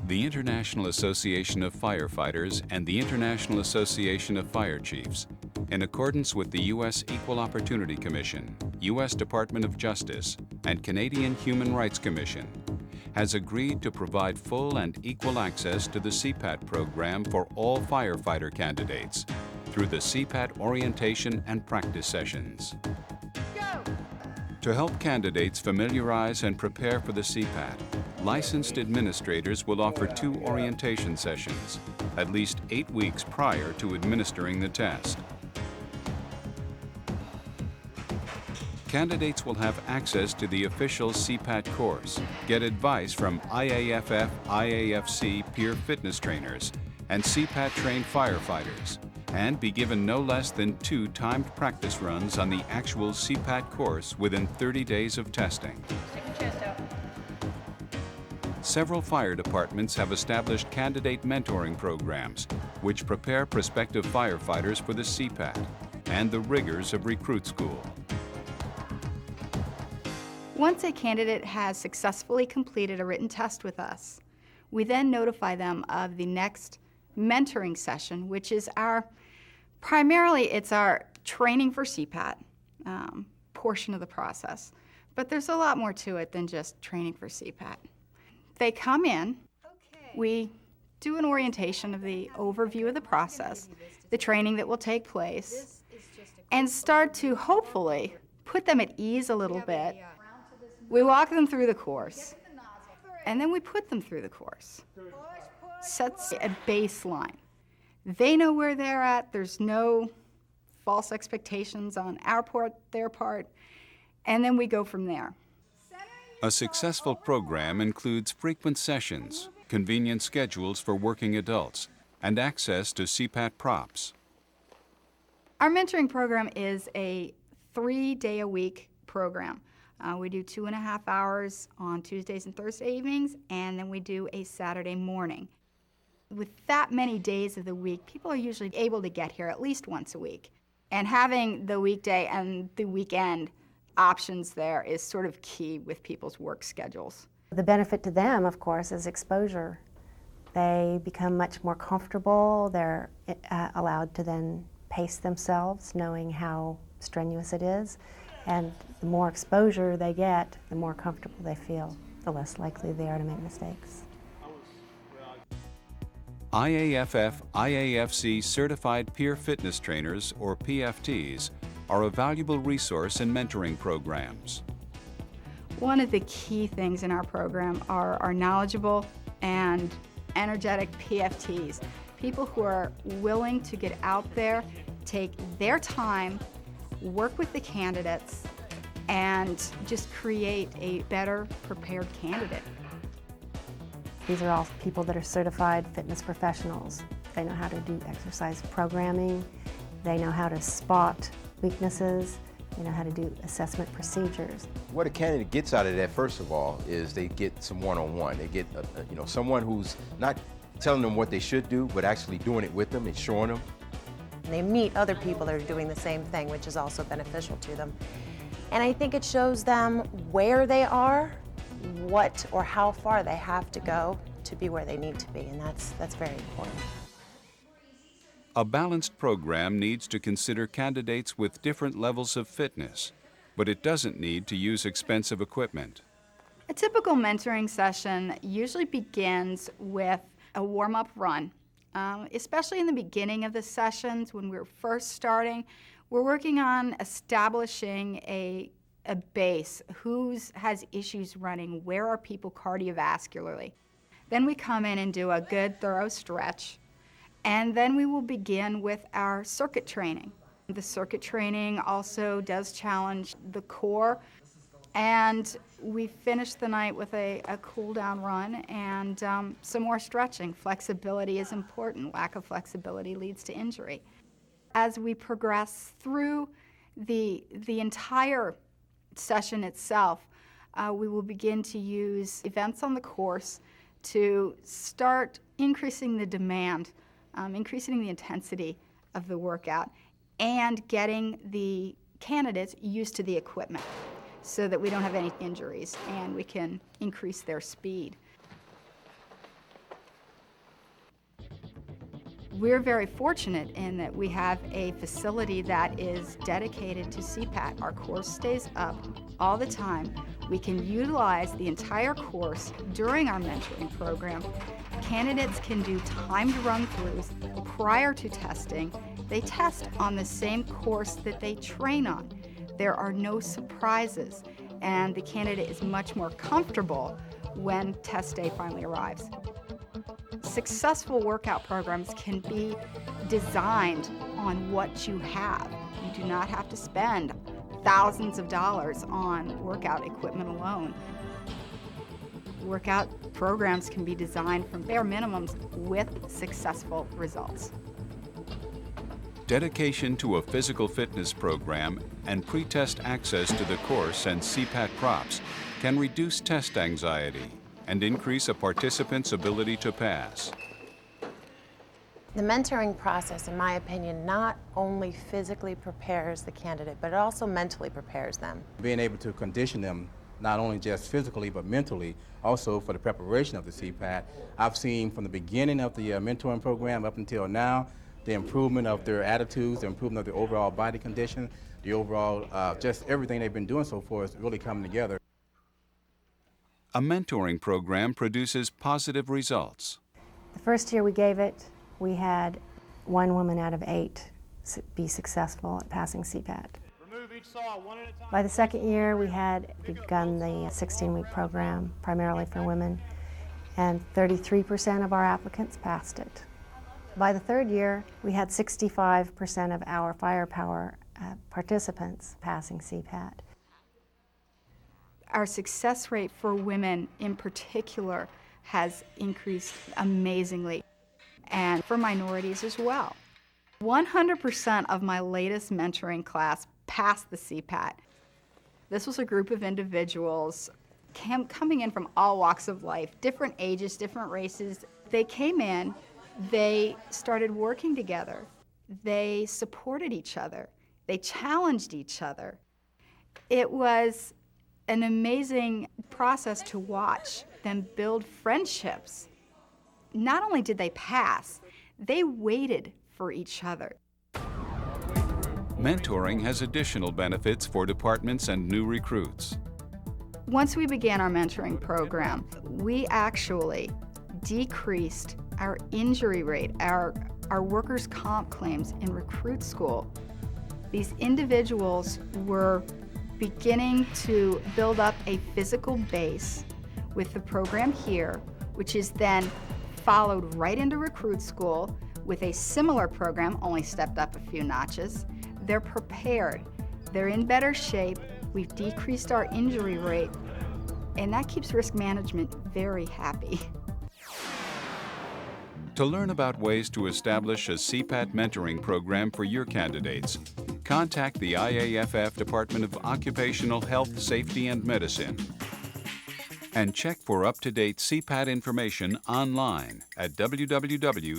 The International Association of Firefighters and the International Association of Fire Chiefs, in accordance with the U.S. Equal Opportunity Commission, U.S. Department of Justice, and Canadian Human Rights Commission, has agreed to provide full and equal access to the CPAT program for all firefighter candidates through the CPAT orientation and practice sessions. To help candidates familiarize and prepare for the CPAT, licensed administrators will offer 2 orientation sessions, at least 8 weeks prior to administering the test. Candidates will have access to the official CPAT course, get advice from IAFF, IAFC peer fitness trainers, and CPAT-trained firefighters, and be given no less than 2 timed practice runs on the actual CPAT course within 30 days of testing. Stick your chest out. Several fire departments have established candidate mentoring programs which prepare prospective firefighters for the CPAT and the rigors of recruit school. Once a candidate has successfully completed a written test with us, we then notify them of the next mentoring session, which is primarily it's our training for CPAT portion of the process. But there's a lot more to it than just training for CPAT. They come in, we do an orientation of the overview of the process, the training that will take place, and start to hopefully put them at ease a little bit. We walk them through the course, and then we put them through the course. Sets a baseline. They know where they're at. There's no false expectations on our part, their part, and then we go from there. A successful program includes frequent sessions, convenient schedules for working adults, and access to CPAT props. Our mentoring program is a 3-day-a-week program. We do 2.5 hours on Tuesdays and Thursday evenings, and then we do a Saturday morning. With that many days of the week, people are usually able to get here at least once a week. And having the weekday and the weekend options there is sort of key with people's work schedules. The benefit to them, of course, is exposure. They become much more comfortable. They're allowed to then pace themselves, knowing how strenuous it is. And the more exposure they get, the more comfortable they feel, the less likely they are to make mistakes. IAFF, IAFC certified peer fitness trainers, or PFTs, are a valuable resource in mentoring programs. One of the key things in our program are our knowledgeable and energetic PFTs, people who are willing to get out there, take their time, work with the candidates, and just create a better prepared candidate. These are all people that are certified fitness professionals. They know how to do exercise programming. They know how to spot weaknesses. They know how to do assessment procedures. What a candidate gets out of that, first of all, is they get some one-on-one. They get someone who's not telling them what they should do, but actually doing it with them and showing them. They meet other people that are doing the same thing, which is also beneficial to them. And I think it shows them where they are, what or how far they have to go to be where they need to be, and that's very important. A balanced program needs to consider candidates with different levels of fitness, but it doesn't need to use expensive equipment. A typical mentoring session usually begins with a warm-up run. Especially in the beginning of the sessions when we're first starting, we're working on establishing a base. Who has issues running? Where are people cardiovascularly? Then we come in and do a good, thorough stretch. And then we will begin with our circuit training. The circuit training also does challenge the core. And we finish the night with a cool-down run and some more stretching. Flexibility is important. Lack of flexibility leads to injury. As we progress through the entire session itself, we will begin to use events on the course to start increasing the demand, increasing the intensity of the workout, and getting the candidates used to the equipment so that we don't have any injuries and we can increase their speed. We're very fortunate in that we have a facility that is dedicated to CPAT. Our course stays up all the time. We can utilize the entire course during our mentoring program. Candidates can do timed run-throughs prior to testing. They test on the same course that they train on. There are no surprises, and the candidate is much more comfortable when test day finally arrives. Successful workout programs can be designed on what you have. You do not have to spend thousands of dollars on workout equipment alone. Workout programs can be designed from bare minimums with successful results. Dedication to a physical fitness program and pre-test access to the course and CPAT props can reduce test anxiety and increase a participant's ability to pass. The mentoring process, in my opinion, not only physically prepares the candidate, but it also mentally prepares them. Being able to condition them, not only just physically, but mentally, also for the preparation of the CPAT. I've seen from the beginning of the mentoring program up until now, the improvement of their attitudes, the improvement of their overall body condition, the overall, just everything they've been doing so far is really coming together. A mentoring program produces positive results. The first year we gave it, we had 1 woman out of 8 be successful at passing CPAT. By the second year, we had begun the 16-week program, primarily for women, and 33% of our applicants passed it. By the third year, we had 65% of our firepower participants passing CPAT. Our success rate for women in particular has increased amazingly, and for minorities as well. 100% of my latest mentoring class passed the CPAT. This was a group of individuals coming in from all walks of life, different ages, different races. They came in, they started working together, they supported each other, they challenged each other. It was an amazing process to watch them build friendships. Not only did they pass, they waited for each other. Mentoring has additional benefits for departments and new recruits. Once we began our mentoring program, we actually decreased our injury rate, our workers' comp claims in recruit school. These individuals were beginning to build up a physical base with the program here, which is then followed right into recruit school with a similar program, only stepped up a few notches. They're prepared, they're in better shape, we've decreased our injury rate, and that keeps risk management very happy. To learn about ways to establish a CPAT mentoring program for your candidates, contact the IAFF Department of Occupational Health, Safety and Medicine. And check for up-to-date CPAT information online at www.iaff.org.